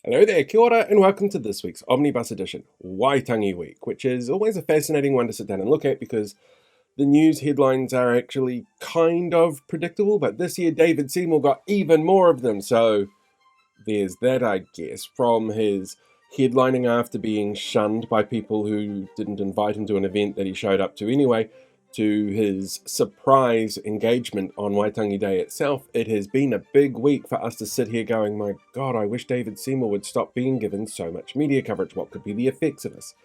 Hello there, kia ora, and welcome to this week's Omnibus edition, Waitangi Week, which is always a fascinating one to sit down and look at because the news headlines are actually kind of predictable, but this year David Seymour got even more of them, so there's that, I guess, from his headlining after being shunned by people who didn't invite him to an event that he showed up to anyway, to his surprise engagement on Waitangi Day itself. It has been a big week for us to sit here going, my God, I wish David Seymour would stop being given so much media coverage. What could be the effects of this?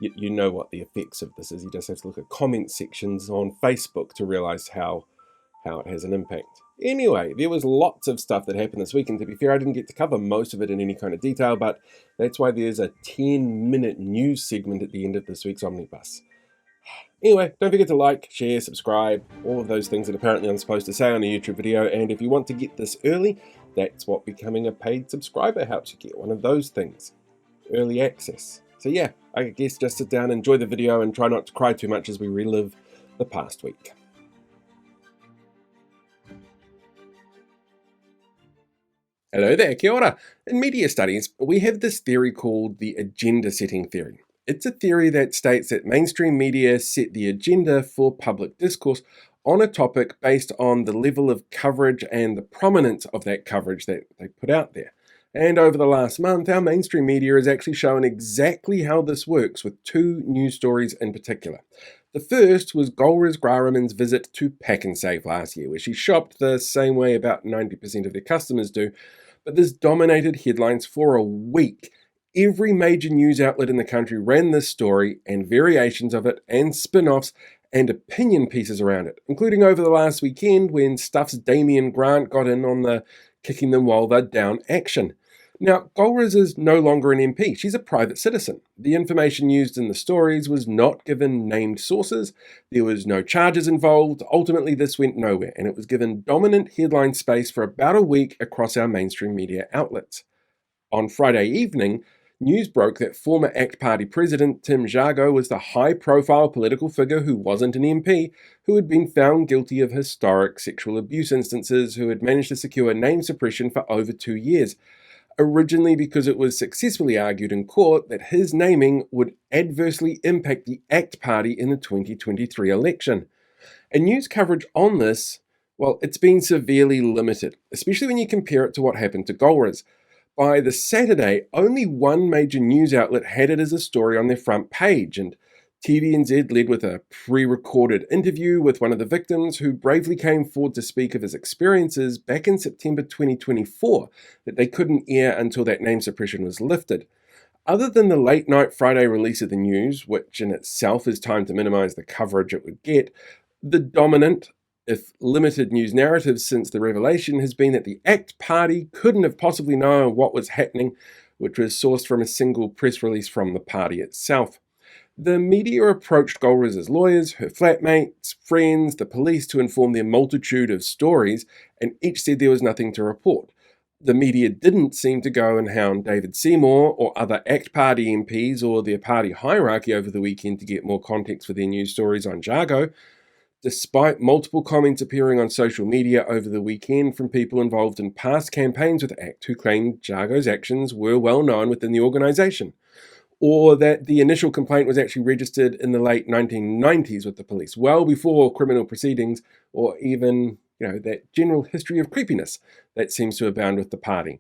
You know what the effects of this is. You just have to look at comment sections on Facebook to realize how it has an impact. Anyway, there was lots of stuff that happened this week, and to be fair, I didn't get to cover most of it in any kind of detail, but that's why there's a 10-minute news segment at the end of this week's Omnibus. Anyway, don't forget to like, share, subscribe, all of those things that apparently I'm supposed to say on a YouTube video, and if you want to get this early, that's what becoming a paid subscriber helps you get, one of those things. Early access. So yeah, I guess just sit down, enjoy the video, and try not to cry too much as we relive the past week. Hello there, kia ora. In media studies, we have this theory called the agenda setting theory. It's a theory that states that mainstream media set the agenda for public discourse on a topic based on the level of coverage and the prominence of that coverage that they put out there. And over the last month, our mainstream media has actually shown exactly how this works with two news stories in particular. The first was Golriz Graraman's visit to Pack and Save last year, where she shopped the same way about 90% of their customers do, but this dominated headlines for a week. Every major news outlet in the country ran this story and variations of it and spin-offs and opinion pieces around it, including over the last weekend when Stuff's Damien Grant got in on the kicking them while they're down action. Now, Golriz is no longer an MP. She's a private citizen. The information used in the stories was not given named sources. There was no charges involved. Ultimately, this went nowhere, and it was given dominant headline space for about a week across our mainstream media outlets. On Friday evening, news broke that former ACT Party president Tim Jago was the high-profile political figure who wasn't an MP, who had been found guilty of historic sexual abuse instances, who had managed to secure name suppression for over 2 years. Originally because it was successfully argued in court that his naming would adversely impact the ACT Party in the 2023 election. And news coverage on this, well, it's been severely limited, especially when you compare it to what happened to Golriz. By the Saturday, only one major news outlet had it as a story on their front page, and TVNZ led with a pre-recorded interview with one of the victims who bravely came forward to speak of his experiences back in September 2024 that they couldn't air until that name suppression was lifted. Other than the late-night Friday release of the news, which in itself is timed to minimize the coverage it would get, the dominant, if limited news narrative since the revelation has been that the ACT Party couldn't have possibly known what was happening, which was sourced from a single press release from the party itself. The media approached Golriz's lawyers, her flatmates, friends, the police to inform their multitude of stories, and each said there was nothing to report. The media didn't seem to go and hound David Seymour or other ACT Party MPs or their party hierarchy over the weekend to get more context for their news stories on Jago, despite multiple comments appearing on social media over the weekend from people involved in past campaigns with ACT who claimed Jago's actions were well known within the organisation, or that the initial complaint was actually registered in the late 1990s with the police, well before criminal proceedings, or even, that general history of creepiness that seems to abound with the party.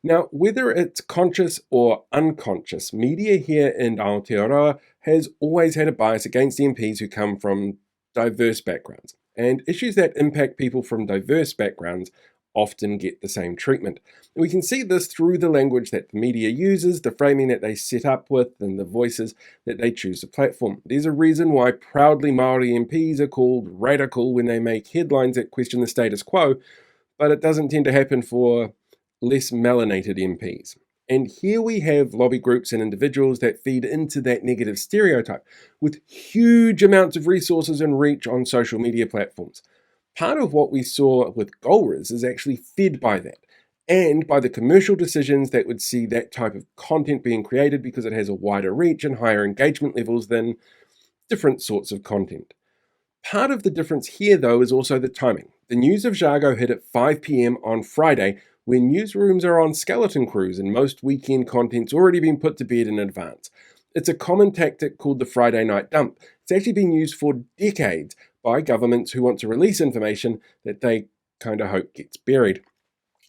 Now, whether it's conscious or unconscious, media here in Aotearoa has always had a bias against the MPs who come from diverse backgrounds, and issues that impact people from diverse backgrounds often get the same treatment. And we can see this through the language that the media uses, the framing that they set up with, and the voices that they choose to platform. There's a reason why proudly Māori MPs are called radical when they make headlines that question the status quo, but it doesn't tend to happen for less melanated MPs. And here we have lobby groups and individuals that feed into that negative stereotype with huge amounts of resources and reach on social media platforms. Part of what we saw with Golriz is actually fed by that, and by the commercial decisions that would see that type of content being created because it has a wider reach and higher engagement levels than different sorts of content. Part of the difference here, though, is also the timing. The news of Jago hit at 5 p.m. on Friday, when newsrooms are on skeleton crews and most weekend content's already been put to bed in advance. It's a common tactic called the Friday night dump. It's actually been used for decades by governments who want to release information that they kind of hope gets buried.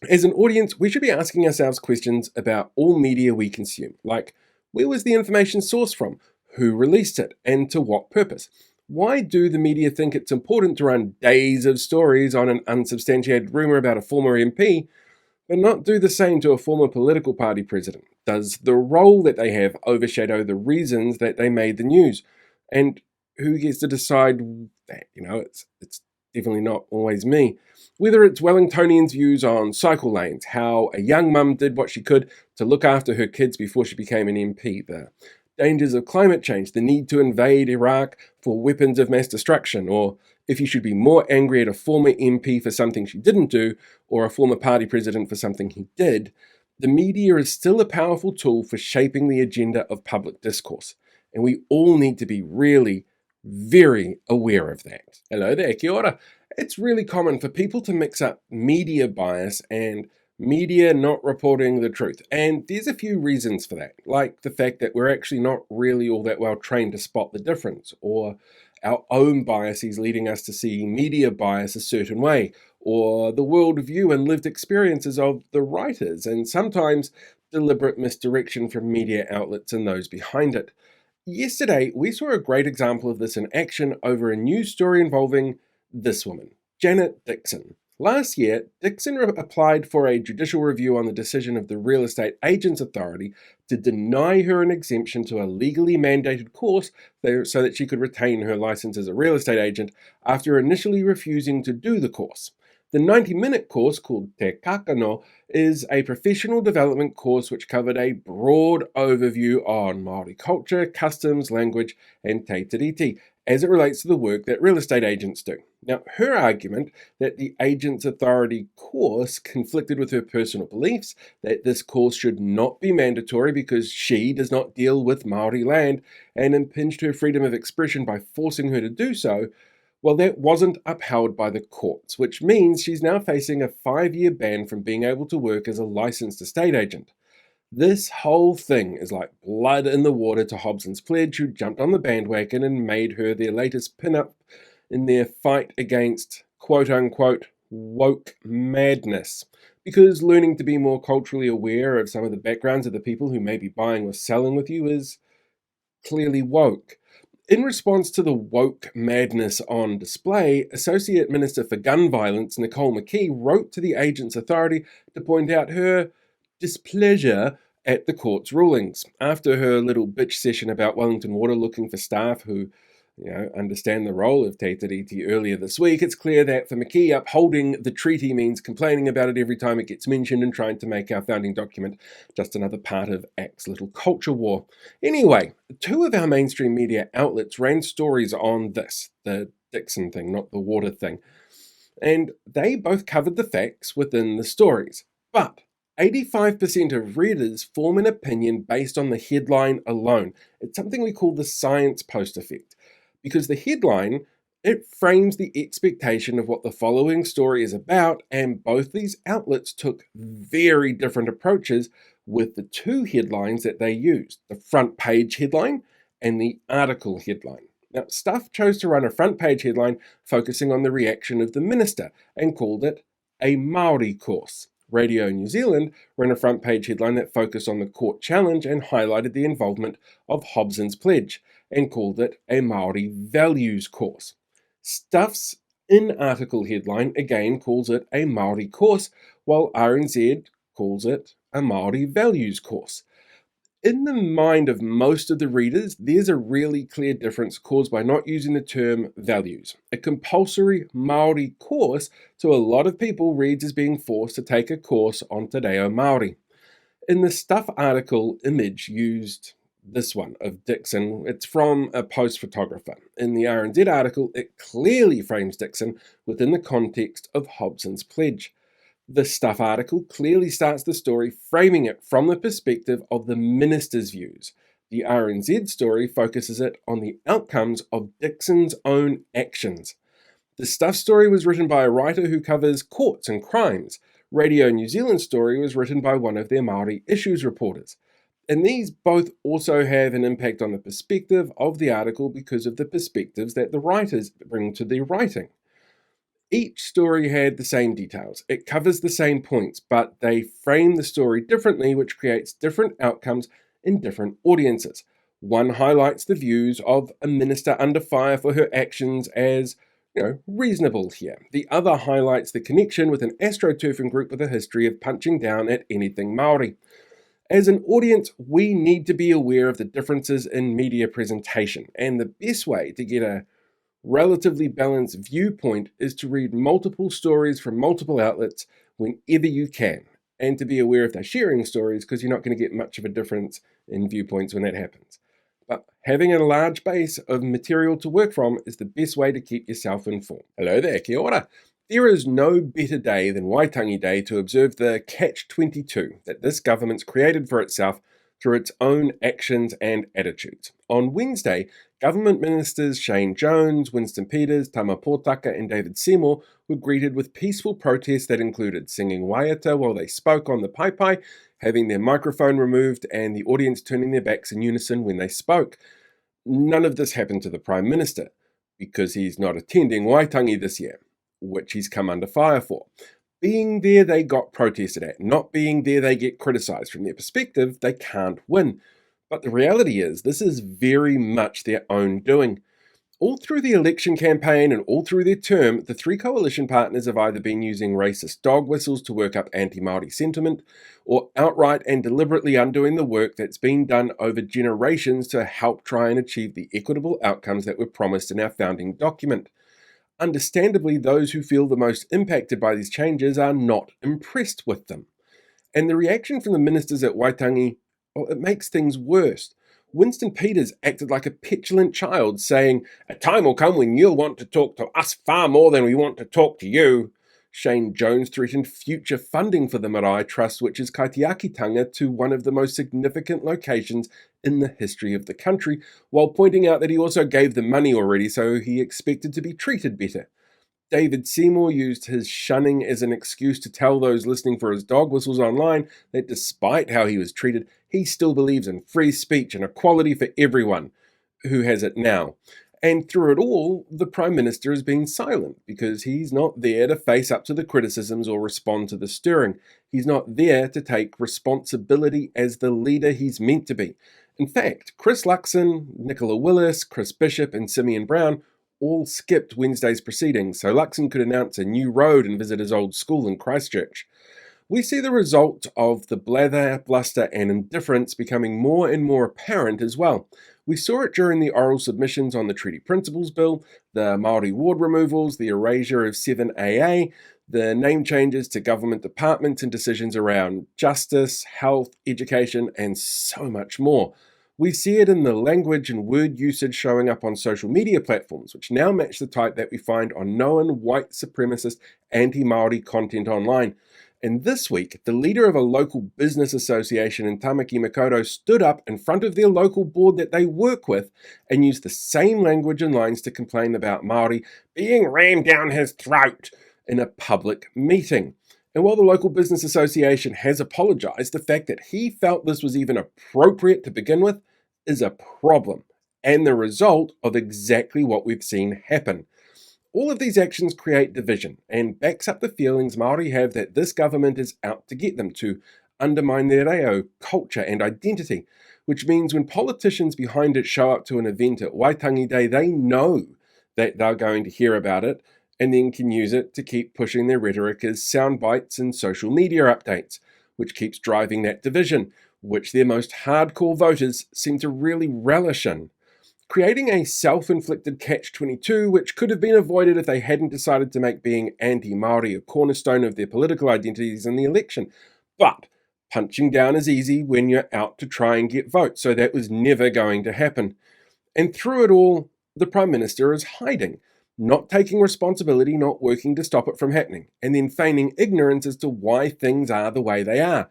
As an audience, we should be asking ourselves questions about all media we consume, like where was the information sourced from, who released it, and to what purpose? Why do the media think it's important to run days of stories on an unsubstantiated rumour about a former MP, but not do the same to a former political party president? Does the role that they have overshadow the reasons that they made the news? And who gets to decide that? It's definitely not always me. Whether it's Wellingtonians' views on cycle lanes, how a young mum did what she could to look after her kids before she became an MP, the dangers of climate change, the need to invade Iraq for weapons of mass destruction, or if you should be more angry at a former MP for something she didn't do, or a former party president for something he did, the media is still a powerful tool for shaping the agenda of public discourse, and we all need to be really, very aware of that. Hello there, kia ora. It's really common for people to mix up media bias and media not reporting the truth. And there's a few reasons for that, like the fact that we're actually not really all that well trained to spot the difference, or our own biases leading us to see media bias a certain way, or the worldview and lived experiences of the writers, and sometimes deliberate misdirection from media outlets and those behind it. Yesterday, we saw a great example of this in action over a news story involving this woman, Janet Dixon. Last year, Dixon applied for a judicial review on the decision of the Real Estate Agents Authority to deny her an exemption to a legally mandated course so that she could retain her license as a real estate agent after initially refusing to do the course. The 90-minute course, called Te Kakano, is a professional development course which covered a broad overview on Māori culture, customs, language, and te tiriti, as it relates to the work that real estate agents do. Now, her argument that the Agents Authority course conflicted with her personal beliefs, that this course should not be mandatory because she does not deal with Māori land, and impinged her freedom of expression by forcing her to do so, well, that wasn't upheld by the courts, which means she's now facing a 5-year ban from being able to work as a licensed estate agent. This whole thing is like blood in the water to Hobson's Pledge, who jumped on the bandwagon and made her their latest pin-up in their fight against quote-unquote woke madness. Because learning to be more culturally aware of some of the backgrounds of the people who may be buying or selling with you is clearly woke. In response to the woke madness on display, Associate Minister for Gun Violence Nicole McKee wrote to the Agents Authority to point out her displeasure at the court's rulings. After her little bitch session about Wellington Water looking for staff who understand the role of te tiriti earlier this week, it's clear that for McKee, upholding the treaty means complaining about it every time it gets mentioned and trying to make our founding document just another part of ACT's little culture war. Anyway, 2 of our mainstream media outlets ran stories on this, the Dixon thing, not the water thing, and they both covered the facts within the stories. But 85% of readers form an opinion based on the headline alone. It's something we call the science post effect. Because the headline, it frames the expectation of what the following story is about, and both these outlets took very different approaches with the 2 headlines that they used, the front page headline and the article headline. Now, Stuff chose to run a front page headline focusing on the reaction of the minister and called it a Māori course. Radio New Zealand ran a front page headline that focused on the court challenge and highlighted the involvement of Hobson's Pledge and called it a Māori values course. Stuff's in-article headline again calls it a Māori course, while RNZ calls it a Māori values course. In the mind of most of the readers, there's a really clear difference caused by not using the term values. A compulsory Māori course to a lot of people reads as being forced to take a course on Te Reo Māori. In the Stuff article, image used this one of Dixon. It's from a post photographer. In the RNZ article, it clearly frames Dixon within the context of Hobson's Pledge. The Stuff article clearly starts the story framing it from the perspective of the minister's views. The RNZ story focuses it on the outcomes of Dixon's own actions. The Stuff story was written by a writer who covers courts and crimes. Radio New Zealand's story was written by one of their Māori issues reporters. And these both also have an impact on the perspective of the article because of the perspectives that the writers bring to their writing. Each story had the same details. It covers the same points, but they frame the story differently, which creates different outcomes in different audiences. One highlights the views of a minister under fire for her actions as, reasonable here. The other highlights the connection with an astroturfing group with a history of punching down at anything Māori. As an audience, we need to be aware of the differences in media presentation, and the best way to get a relatively balanced viewpoint is to read multiple stories from multiple outlets whenever you can, and to be aware if they're sharing stories, because you're not going to get much of a difference in viewpoints when that happens. But having a large base of material to work from is the best way to keep yourself informed. Hello there, kia ora. There is no better day than Waitangi Day to observe the catch-22 that this government's created for itself through its own actions and attitudes. On Wednesday, government ministers Shane Jones, Winston Peters, Tama Pōtaka and David Seymour were greeted with peaceful protests that included singing waiata while they spoke on the paipai, having their microphone removed and the audience turning their backs in unison when they spoke. None of this happened to the Prime Minister because he's not attending Waitangi this year, which he's come under fire for. Being there, they got protested at. Not being there, they get criticised. From their perspective, they can't win. But the reality is, this is very much their own doing. All through the election campaign and all through their term, the three coalition partners have either been using racist dog whistles to work up anti-Māori sentiment, or outright and deliberately undoing the work that's been done over generations to help try and achieve the equitable outcomes that were promised in our founding document. Understandably, those who feel the most impacted by these changes are not impressed with them. And the reaction from the ministers at Waitangi, well, it makes things worse. Winston Peters acted like a petulant child, saying, "A time will come when you'll want to talk to us far more than we want to talk to you." Shane Jones threatened future funding for the Marae Trust, which is kaitiakitanga to one of the most significant locations in the history of the country, while pointing out that he also gave them money already, so he expected to be treated better. David Seymour used his shunning as an excuse to tell those listening for his dog whistles online that despite how he was treated, he still believes in free speech and equality for everyone who has it now. And through it all, the Prime Minister has been silent because he's not there to face up to the criticisms or respond to the stirring. He's not there to take responsibility as the leader he's meant to be. In fact, Chris Luxon, Nicola Willis, Chris Bishop and Simeon Brown all skipped Wednesday's proceedings so Luxon could announce a new road and visit his old school in Christchurch. We see the result of the blather, bluster and indifference becoming more and more apparent as well. We saw it during the oral submissions on the Treaty Principles Bill, the Māori ward removals, the erasure of 7AA, the name changes to government departments and decisions around justice, health, education, and so much more. We see it in the language and word usage showing up on social media platforms, which now match the type that we find on known white supremacist anti-Māori content online. And this week, the leader of a local business association in Tamaki Makaurau stood up in front of their local board that they work with and used the same language and lines to complain about Māori being rammed down his throat in a public meeting. And while the local business association has apologised, the fact that he felt this was even appropriate to begin with is a problem and the result of exactly what we've seen happen. All of these actions create division and backs up the feelings Māori have that this government is out to get them, to undermine their reo, culture and identity, which means when politicians behind it show up to an event at Waitangi Day, they know that they're going to hear about it and then can use it to keep pushing their rhetoric as sound bites and social media updates, which keeps driving that division, which their most hardcore voters seem to really relish in. Creating a self-inflicted catch-22, which could have been avoided if they hadn't decided to make being anti-Māori a cornerstone of their political identities in the election. But punching down is easy when you're out to try and get votes, so that was never going to happen. And through it all, the Prime Minister is hiding, not taking responsibility, not working to stop it from happening, and then feigning ignorance as to why things are the way they are.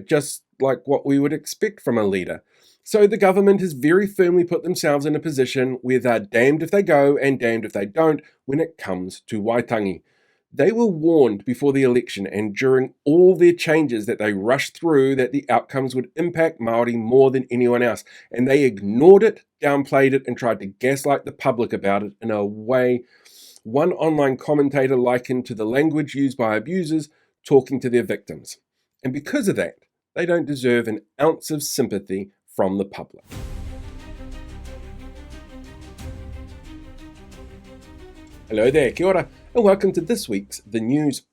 Just like what we would expect from a leader. So the government has very firmly put themselves in a position where they're damned if they go and damned if they don't when it comes to Waitangi. They were warned before the election and during all their changes that they rushed through that the outcomes would impact Māori more than anyone else, and they ignored it, downplayed it, and tried to gaslight the public about it in a way one online commentator likened to the language used by abusers talking to their victims. And because of that, they don't deserve an ounce of sympathy from the public. Hello there, kia ora, and welcome to this week's The News.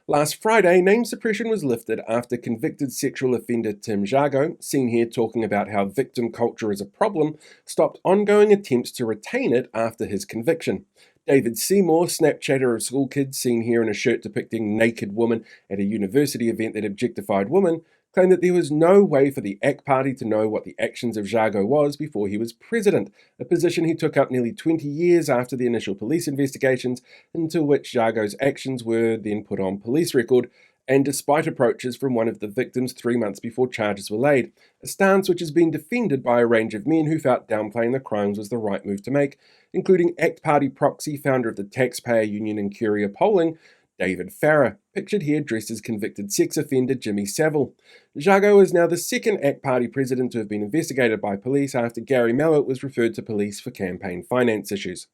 Last Friday, name suppression was lifted after convicted sexual offender Tim Jago, seen here talking about how victim culture is a problem, stopped ongoing attempts to retain it after his conviction. David Seymour, Snapchatter of school kids, seen here in a shirt depicting naked woman at a university event that objectified women, claimed that there was no way for the ACT Party to know what the actions of Jago was before he was president, a position he took up nearly 20 years after the initial police investigations, into which Jago's actions were then put on police record, and despite approaches from one of the victims 3 months before charges were laid, a stance which has been defended by a range of men who felt downplaying the crimes was the right move to make, including ACT Party proxy, founder of the Taxpayer Union and Curia Polling, David Farrar, pictured here dressed as convicted sex offender Jimmy Savile. Jago is now the second ACT Party president to have been investigated by police after Gary Mallett was referred to police for campaign finance issues.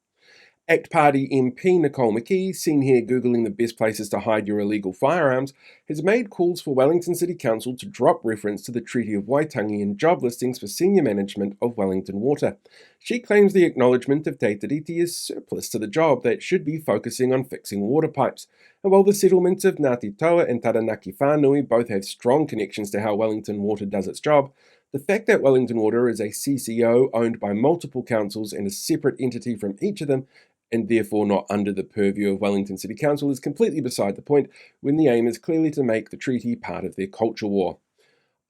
ACT Party MP Nicole McKee, seen here Googling the best places to hide your illegal firearms, has made calls for Wellington City Council to drop reference to the Treaty of Waitangi in job listings for senior management of Wellington Water. She claims the acknowledgement of Te Tiriti is surplus to the job that should be focusing on fixing water pipes. And while the settlements of Ngāti Toa and Taranaki Whānui both have strong connections to how Wellington Water does its job, the fact that Wellington Water is a CCO owned by multiple councils and a separate entity from each of them, and therefore not under the purview of Wellington City Council, is completely beside the point when the aim is clearly to make the treaty part of their culture war.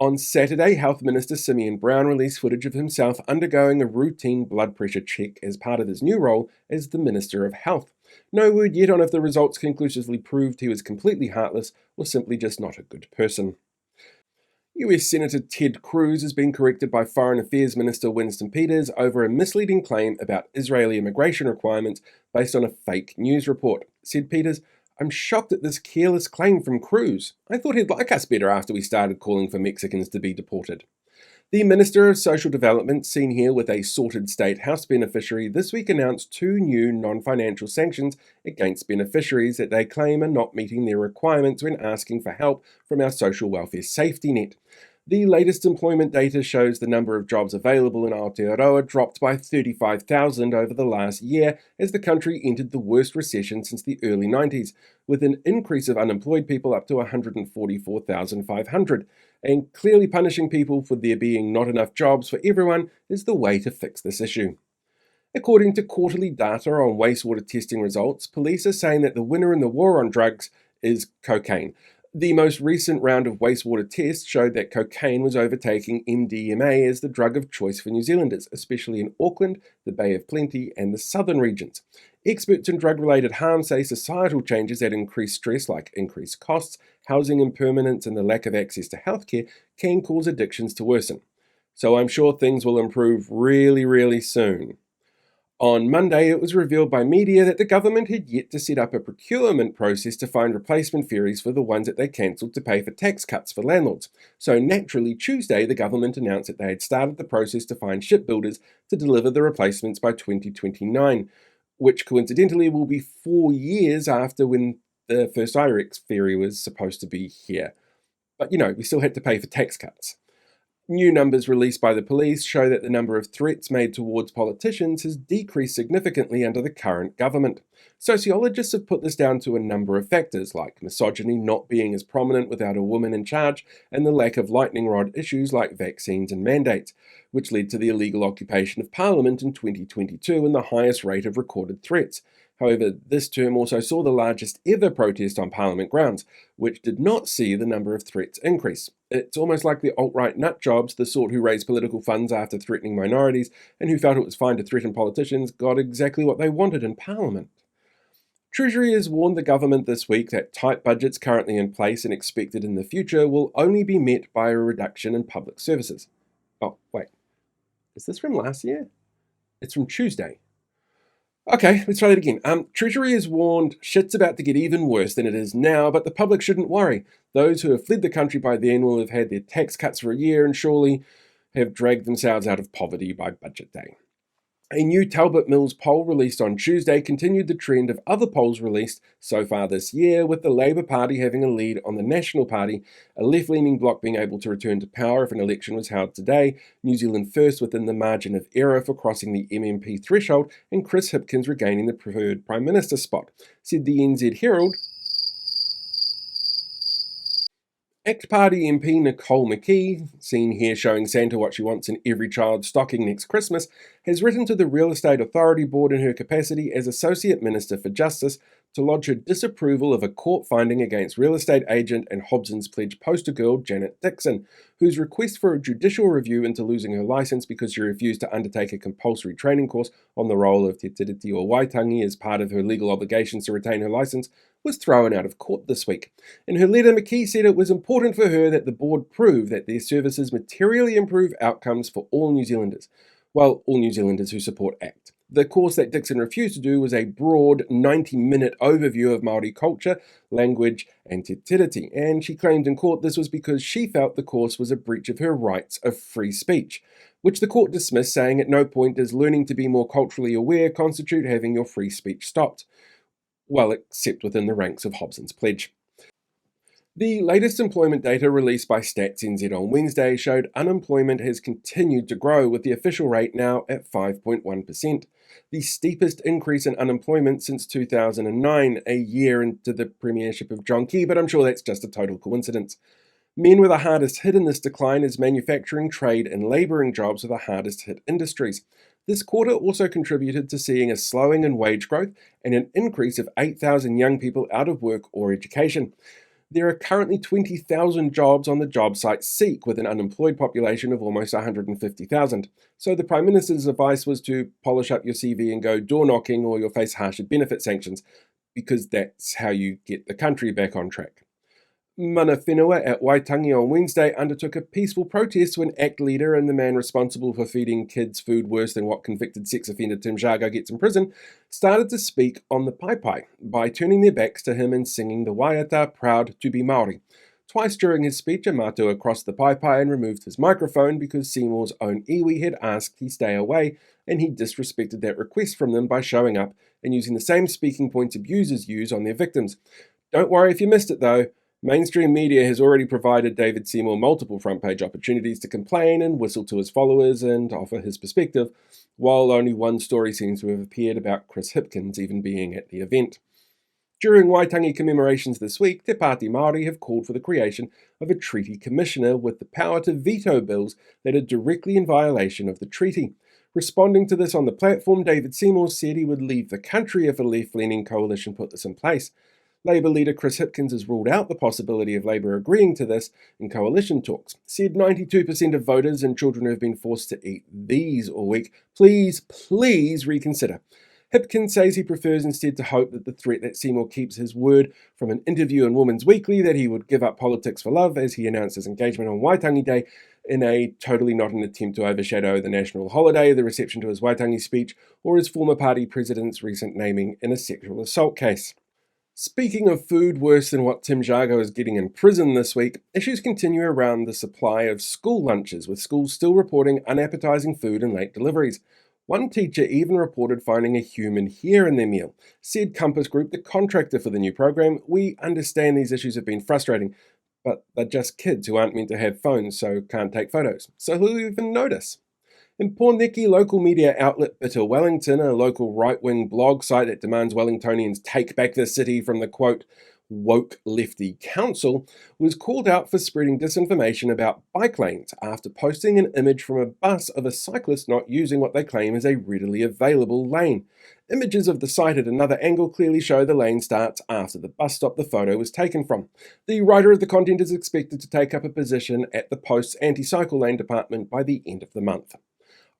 On Saturday, Health Minister Simeon Brown released footage of himself undergoing a routine blood pressure check as part of his new role as the Minister of Health. No word yet on if the results conclusively proved he was completely heartless or simply just not a good person. US Senator Ted Cruz has been corrected by Foreign Affairs Minister Winston Peters over a misleading claim about Israeli immigration requirements based on a fake news report. Said Peters, "I'm shocked at this careless claim from Cruz. I thought he'd like us better after we started calling for Mexicans to be deported." The Minister of Social Development, seen here with a sorted state house beneficiary, this week announced 2 new non-financial sanctions against beneficiaries that they claim are not meeting their requirements when asking for help from our social welfare safety net. The latest employment data shows the number of jobs available in Aotearoa dropped by 35,000 over the last year as the country entered the worst recession since the early 90s, with an increase of unemployed people up to 144,500. And clearly punishing people for there being not enough jobs for everyone is the way to fix this issue. According to quarterly data on wastewater testing results, police are saying that the winner in the war on drugs is cocaine. The most recent round of wastewater tests showed that cocaine was overtaking MDMA as the drug of choice for New Zealanders, especially in Auckland, the Bay of Plenty, and the southern regions. Experts in drug-related harm say societal changes that increase stress, like increased costs, housing impermanence, and the lack of access to healthcare, can cause addictions to worsen. So I'm sure things will improve really, really soon. On Monday, it was revealed by media that the government had yet to set up a procurement process to find replacement ferries for the ones that they cancelled to pay for tax cuts for landlords. So naturally, Tuesday, the government announced that they had started the process to find shipbuilders to deliver the replacements by 2029, which coincidentally will be 4 years after when the first IREX ferry was supposed to be here. But we still had to pay for tax cuts. New numbers released by the police show that the number of threats made towards politicians has decreased significantly under the current government. Sociologists have put this down to a number of factors, like misogyny not being as prominent without a woman in charge, and the lack of lightning rod issues like vaccines and mandates, which led to the illegal occupation of Parliament in 2022 and the highest rate of recorded threats. However, this term also saw the largest ever protest on Parliament grounds, which did not see the number of threats increase. It's almost like the alt-right nut jobs, the sort who raise political funds after threatening minorities and who felt it was fine to threaten politicians, got exactly what they wanted in Parliament. Treasury has warned the government this week that tight budgets currently in place and expected in the future will only be met by a reduction in public services. Oh, wait. Is this from last year? It's from Tuesday. Okay, let's try that again. Treasury has warned shit's about to get even worse than it is now, but the public shouldn't worry. Those who have fled the country by then will have had their tax cuts for a year and surely have dragged themselves out of poverty by budget day. A new Talbot Mills poll released on Tuesday continued the trend of other polls released so far this year, with the Labour Party having a lead on the National Party, a left-leaning bloc being able to return to power if an election was held today, New Zealand first within the margin of error for crossing the MMP threshold, and Chris Hipkins regaining the preferred Prime Minister spot, said the NZ Herald. ACT Party MP Nicole McKee, seen here showing Santa what she wants in every child's stocking next Christmas, has written to the Real Estate Authority Board in her capacity as Associate Minister for Justice to lodge her disapproval of a court finding against real estate agent and Hobson's Pledge poster girl Janet Dixon, whose request for a judicial review into losing her licence because she refused to undertake a compulsory training course on the role of te tiriti or Waitangi as part of her legal obligations to retain her licence was thrown out of court this week. In her letter, McKee said it was important for her that the board prove that their services materially improve outcomes for all New Zealanders. Well, all New Zealanders who support ACT. The course that Dixon refused to do was a broad 90-minute overview of Māori culture, language, and te tiriti, and she claimed in court this was because she felt the course was a breach of her rights of free speech, which the court dismissed, saying at no point does learning to be more culturally aware constitute having your free speech stopped. Well, except within the ranks of Hobson's Pledge. The latest employment data released by Stats NZ on Wednesday showed unemployment has continued to grow, with the official rate now at 5.1%, the steepest increase in unemployment since 2009, a year into the premiership of John Key, but I'm sure that's just a total coincidence. Men were the hardest hit in this decline as manufacturing, trade, and labouring jobs were the hardest hit industries. This quarter also contributed to seeing a slowing in wage growth and an increase of 8,000 young people out of work or education. There are currently 20,000 jobs on the job site Seek, with an unemployed population of almost 150,000. So the Prime Minister's advice was to polish up your CV and go door knocking or you'll face harsher benefit sanctions, because that's how you get the country back on track. Mana Whenua at Waitangi on Wednesday undertook a peaceful protest when ACT leader and the man responsible for feeding kids food worse than what convicted sex offender Tim Jago gets in prison started to speak on the pai by turning their backs to him and singing the Waiata Proud to be Māori. Twice during his speech, a matua crossed the pai and removed his microphone because Seymour's own iwi had asked he stay away, and he disrespected that request from them by showing up and using the same speaking points abusers use on their victims. Don't worry if you missed it though. Mainstream media has already provided David Seymour multiple front-page opportunities to complain and whistle to his followers and offer his perspective, while only one story seems to have appeared about Chris Hipkins even being at the event. During Waitangi commemorations this week, Te Pāti Māori have called for the creation of a treaty commissioner with the power to veto bills that are directly in violation of the treaty. Responding to this on the platform, David Seymour said he would leave the country if a left-leaning coalition put this in place. Labour leader Chris Hipkins has ruled out the possibility of Labour agreeing to this in coalition talks, said 92% of voters and children who have been forced to eat these all week. Please reconsider. Hipkins says he prefers instead to hope that the threat that Seymour keeps his word from an interview in Women's Weekly that he would give up politics for love as he announced his engagement on Waitangi Day in a totally not an attempt to overshadow the national holiday, the reception to his Waitangi speech, or his former party president's recent naming in a sexual assault case. Speaking of food worse than what Tim Jago is getting in prison this week, issues continue around the supply of school lunches, with schools still reporting unappetizing food and late deliveries. One teacher even reported finding a human hair in their meal. Said Compass Group, the contractor for the new program, "We understand these issues have been frustrating, but they're just kids who aren't meant to have phones, so can't take photos. So who'll even notice?" In Porneki, local media outlet Bitter Wellington, a local right-wing blog site that demands Wellingtonians take back the city from the, quote, woke lefty council, was called out for spreading disinformation about bike lanes after posting an image from a bus of a cyclist not using what they claim is a readily available lane. Images of the site at another angle clearly show the lane starts after the bus stop the photo was taken from. The writer of the content is expected to take up a position at the Post's anti-cycle lane department by the end of the month.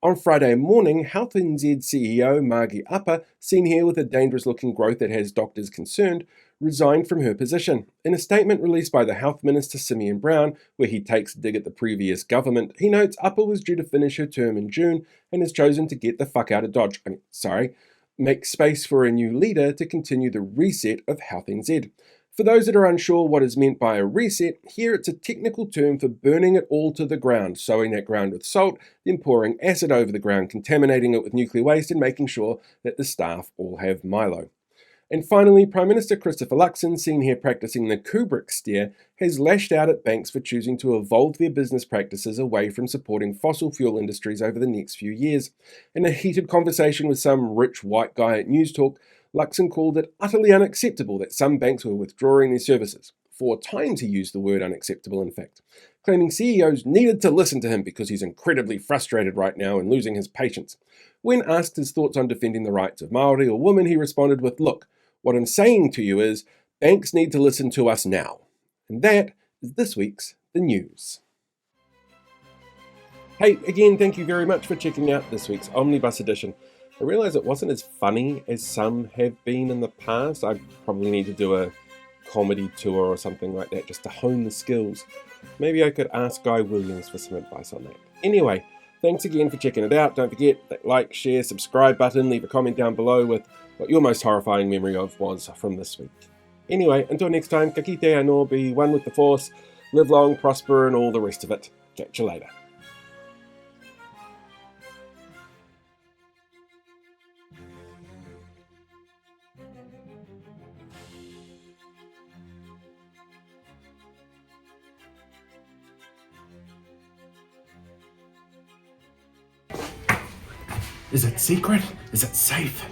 On Friday morning, Health NZ CEO Margie Upper, seen here with a dangerous-looking growth that has doctors concerned, resigned from her position. In a statement released by the Health Minister Simeon Brown, where he takes a dig at the previous government, he notes Upper was due to finish her term in June and has chosen to get the fuck out of Dodge. make space for a new leader to continue the reset of Health NZ. For those that are unsure what is meant by a reset, here it's a technical term for burning it all to the ground, sowing that ground with salt, then pouring acid over the ground, contaminating it with nuclear waste, and making sure that the staff all have Milo. And finally, Prime Minister Christopher Luxon, seen here practicing the Kubrick stare, has lashed out at banks for choosing to evolve their business practices away from supporting fossil fuel industries over the next few years. In a heated conversation with some rich white guy at News Talk, Luxon called it utterly unacceptable that some banks were withdrawing their services. 4 times he used the word unacceptable, in fact, claiming CEOs needed to listen to him because he's incredibly frustrated right now and losing his patience. When asked his thoughts on defending the rights of Māori or women, he responded with, "Look, what I'm saying to you is, banks need to listen to us now." And that is this week's The News. Hey, again, thank you very much for checking out this week's Omnibus edition. I realise it wasn't as funny as some have been in the past. I probably need to do a comedy tour or something like that just to hone the skills. Maybe I could ask Guy Williams for some advice on that. Anyway, thanks again for checking it out. Don't forget that like, share, subscribe button. Leave a comment down below with what your most horrifying memory of was from this week. Anyway, until next time, ka kite anō, be one with the Force, live long, prosper, and all the rest of it. Catch you later. Is it secret? Is it safe?